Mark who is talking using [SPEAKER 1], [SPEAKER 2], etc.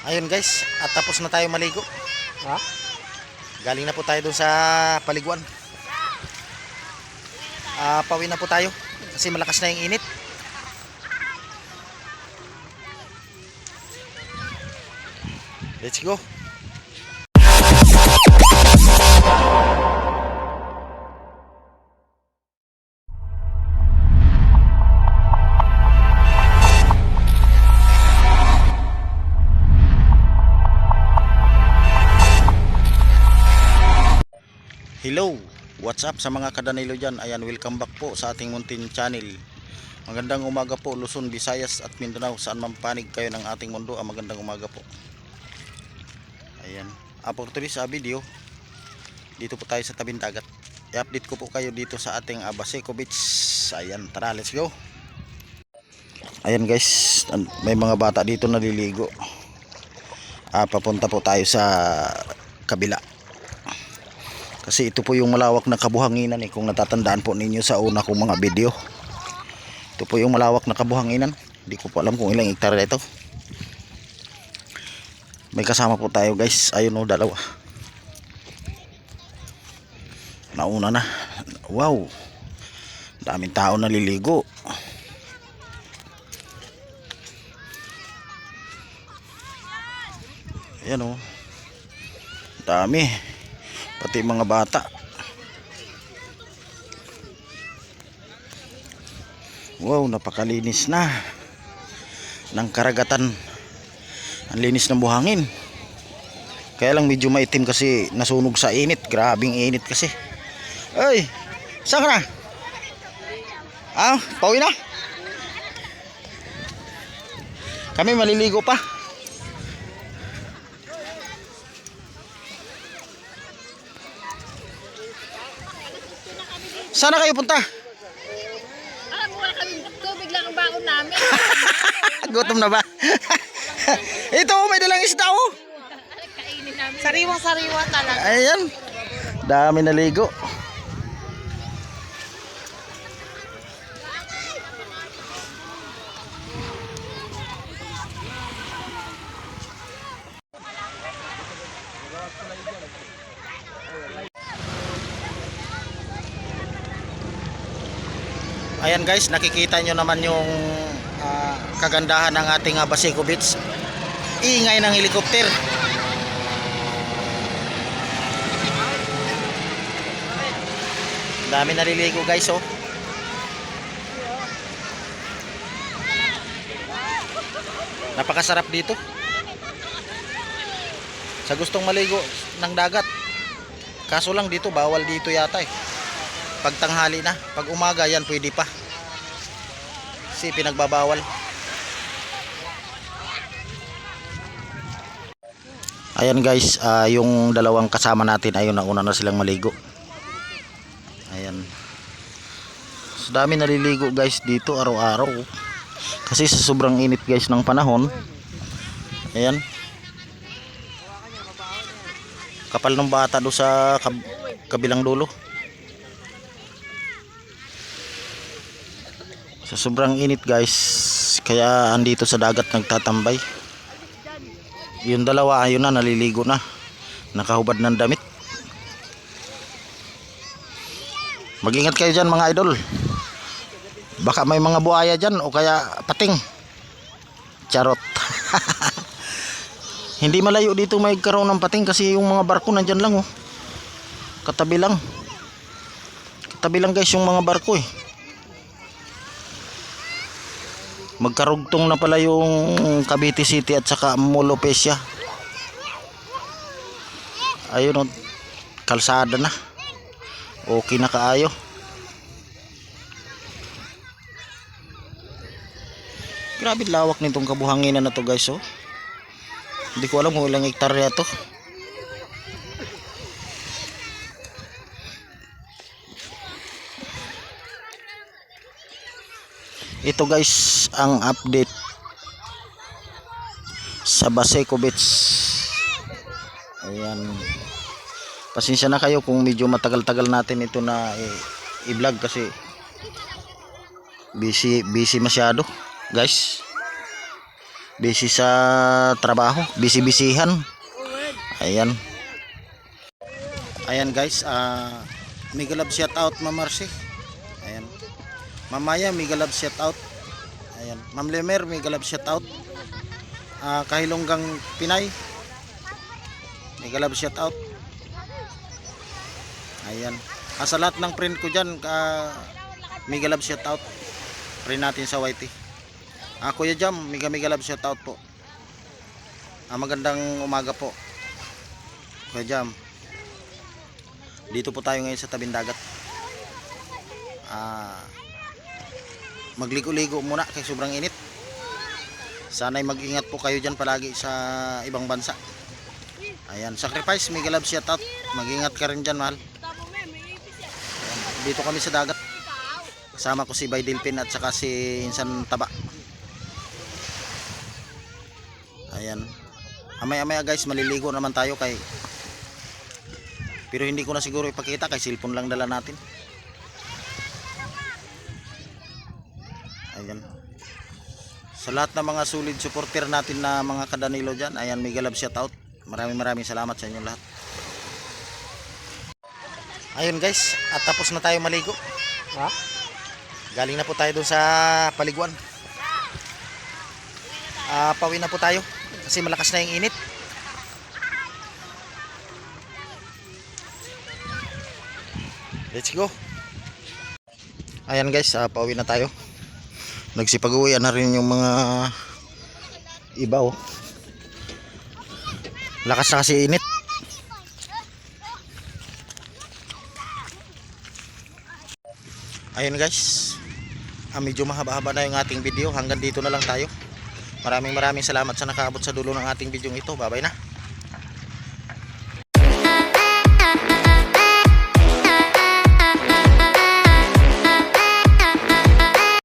[SPEAKER 1] Ayun guys, at tapos na tayo maligo.
[SPEAKER 2] Ha?
[SPEAKER 1] Galing na po tayo dun sa paliguan. Pauwi na po tayo kasi malakas na yung init. Let's go. Hello, what's up sa mga kadanilo dyan? Ayan, welcome back po sa ating Mountain Channel. Magandang umaga po Luzon, Visayas at Mindanao. Saan man panig kayo ng ating mundo, magandang umaga po. Ayan, for today's video, dito po tayo sa tabing dagat. I-update ko po kayo dito sa ating Baseco Beach. Ayan, tara, let's go. Ayan guys, may mga bata dito naliligo. Papunta po tayo sa kabila. Kasi ito po yung malawak na kabuhanginan kung natatandaan po ninyo sa una kong mga video. Ito po yung malawak na kabuhanginan. Hindi ko po alam kung ilang hektarya ito. May kasama po tayo guys. Ayun o, dalawa. Nauna na. Wow. Daming tao naliligo. Ayan o. Dami. Pati mga bata. Wow, napakalinis na ng karagatan. Ang linis ng buhangin. Kaya lang medyo maitim kasi nasunog sa init. Grabing init kasi. Ay, saan ka na? Pauwi na? Kami maliligo pa. Saan na kayo punta?
[SPEAKER 3] Wala kami tubig lang ang baon namin.
[SPEAKER 1] Gutom na ba? Ito, may dalang isda oh.
[SPEAKER 3] Kainin namin. Sariwang-sariwa talaga.
[SPEAKER 1] Ayan. Dami naligo. Ayan guys, nakikita nyo naman yung kagandahan ng ating Baseco Beach. Ingay ng helicopter. Dami naliligo guys oh. Napakasarap dito. Sa gustong maligo ng dagat. Kaso lang dito, bawal dito yata pag tanghali na, pag umaga yan pwede pa kasi pinagbabawal. Ayan guys, yung dalawang kasama natin ayun, nauna na silang maligo. Ayan, so dami naliligo guys dito araw-araw kasi sa sobrang init guys ng panahon. Ayan, kapal ng bata do sa kabilang dulo. Sa sobrang init guys, kaya andito sa dagat nagtatambay. Yung dalawa ayun na, naliligo na, nakahubad ng damit. Mag-ingat kayo dyan mga idol, baka may mga buhaya dyan o kaya pating. Charot. Hindi malayo dito may karoon ng pating kasi yung mga barko nandyan lang oh. Katabi lang guys yung mga barko eh. Magkarugtong na pala yung Cavite City at saka Molopecia. Ayun o, kalsada na. Okay na kaayo. Grabe lawak nitong kabuhanginan na to guys oh. Hindi ko alam kung ilang hektarya to. Ito guys ang update sa Baseco Beach. Ayan. Pasensya na kayo kung medyo matagal-tagal natin ito na i-vlog kasi busy masyado guys. Busy sa trabaho, busy-bisihan. Ayan. Ayan guys, mega love shout out Ma'am Marcy. Ayan. Mamaya mega love shout out. Ayan. Ma'am Lemer mega love shout out. Kahilonggang Pinay. Mega love shout out. Ayan. Sa lahat ng friend ko diyan, mega love shout out. Friend natin sa YT. Kuya Jam, mega love shout out po. Magandang umaga po. Kuya Jam. Dito po tayo ngayon sa tabing dagat. Magligo-ligo muna kasi sobrang init. Sana'y mag-ingat po kayo dyan palagi sa ibang bansa. Ayan, sacrifice, mega love shout out. Mag-ingat ka rin dyan, mahal. Ayan, dito kami sa dagat. Kasama ko si Bay Dilpin at saka si Insan Taba. Ayan. Amaya-amaya guys, maliligo naman tayo kay pero hindi ko na siguro ipakita kay cellphone lang dala natin. Ayan. Sa lahat ng mga solid supporter natin na mga kadanilo dyan, ayan, mega love shout out. Maraming salamat sa inyo lahat. Ayun guys, at tapos na tayo maligo. Galing na po tayo dun sa paliguan. Pauwi na po tayo kasi malakas na yung init. Let's go. Ayan guys, pauwi na tayo. Nagsipag-uwian na rin yung mga iba oh. Lakas na kasi init. Ayun guys, medyo mahaba-haba na yung ating video. Hanggang dito na lang tayo. Maraming salamat sa nakaabot sa dulo ng ating video ito. Bye bye na.